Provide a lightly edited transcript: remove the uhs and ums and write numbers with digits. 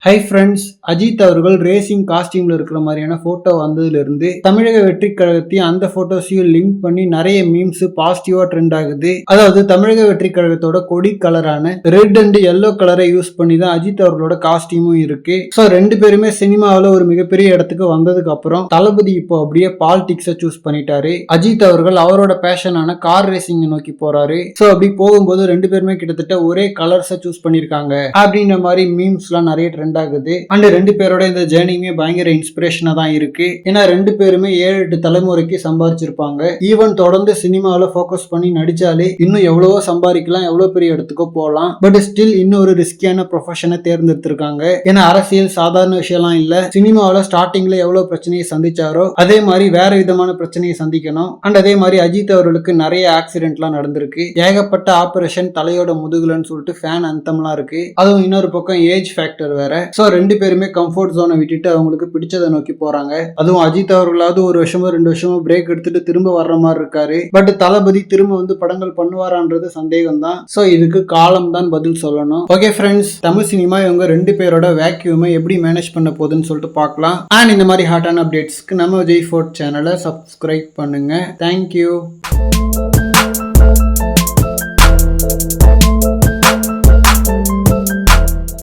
Hi friends, Ajith அவர்கள் racing காஸ்டியூம்ல இருக்கிற மாதிரியான போட்டோ வந்ததுல இருந்து தமிழக வெற்றி கழகத்தையும் அந்த போட்டோஸையும் லிங்க் பண்ணி நிறைய மீம்ஸ் பாசிட்டிவா ட்ரெண்ட் ஆகுது. அதாவது தமிழக வெற்றி கழகத்தோட கொடி கலரான ரெட் அண்ட் எல்லோ கலரை யூஸ் பண்ணி தான் அஜித் அவர்களோட காஸ்டியூமும் இருக்கு. ஸோ ரெண்டு பேருமே சினிமாவில் ஒரு மிகப்பெரிய இடத்துக்கு வந்ததுக்கு அப்புறம் தளபதி இப்போ அப்படியே பாலிடிக்ஸை சூஸ் பண்ணிட்டாரு. அஜித் அவர்கள் அவரோட பேஷனான கார் ரேசிங் நோக்கி போறாரு. ஸோ அப்படி போகும்போது ரெண்டு பேருமே கிட்டத்தட்ட ஒரே கலர்ஸை சூஸ் பண்ணிருக்காங்க அப்படின்ற மாதிரி மீம்ஸ்லாம் நிறைய ட்ரெண்ட் ஆகுது. அண்ட் ரெண்டு பேரோட இந்த ஜேர்னியுமே பயங்கர இன்ஸ்பிரேஷனா தான் இருக்கு. ஏன்னா ரெண்டு பேருமே 7-8 தலைமுறைக்கு சம்பாதிச்சிருப்பாங்க. ஈவன் தொடர்ந்து சினிமாவில் போக்கஸ் பண்ணி நடிச்சாலே இன்னும் எவ்வளவோ சம்பாதிக்கலாம், எவ்வளவு பெரிய இடத்துக்கோ போகலாம். பட் ஸ்டில் இன்னொரு ரிஸ்கியான ப்ரொஃபஷனை தேர்ந்தெடுத்திருக்காங்க. ஏன்னா அரசியல் சாதாரண விஷயம்லாம் இல்ல. சினிமாவில் ஸ்டார்டிங்ல எவ்வளவு பிரச்சனையை சந்திச்சாரோ அதே மாதிரி வேற விதமான பிரச்சனையை சந்திக்கணும். அண்ட் அதே மாதிரி அஜித் அவர்களுக்கு நிறைய ஆக்சிடென்ட்லாம் நடந்திருக்கு. ஏகப்பட்ட ஆபரேஷன், தலையோட முதுகுலன்னு சொல்லிட்டு ஃபேன் அந்தம்லாம் இருக்கு. அதுவும் இன்னொரு பக்கம் ஏஜ் ஃபேக்டர் வேற. சோ ரெண்டு பேருமே கம்ஃபர்ட் ஜோனை விட்டுட்டு அவங்களுக்கு பிடிச்சதை நோக்கி போறாங்க. அதுவும் அஜித் அவர்களாவது ஒரு வருஷமோ 2 வருஷமோ பிரேக் எடுத்துட்டு திரும்ப வர்ற மாதிரி இருக்காரு. பட் தளபதி திரும்ப வந்து படங்கள் பண்ணுவாரான்றது சந்தேகம் தான். சோ இதுக்கு காலம் தான் பதில் சொல்லணும். ஓகே ஃப்ரெண்ட்ஸ், தமிழ் சினிமா இவங்க ரெண்டு பேரோட வேக்யூமை எப்படி மேனேஜ் பண்ண போகுதுன்னு சொல்லிட்டு பார்க்கலாம். அண்ட் இந்த மாதிரி ஹாட்டான அப்டேட்ஸ்க்கு நம்ம விஜய் ஃபோர்ட் சேனலை சப்ஸ்கிரைப் பண்ணுங்க. தேங்க்யூ.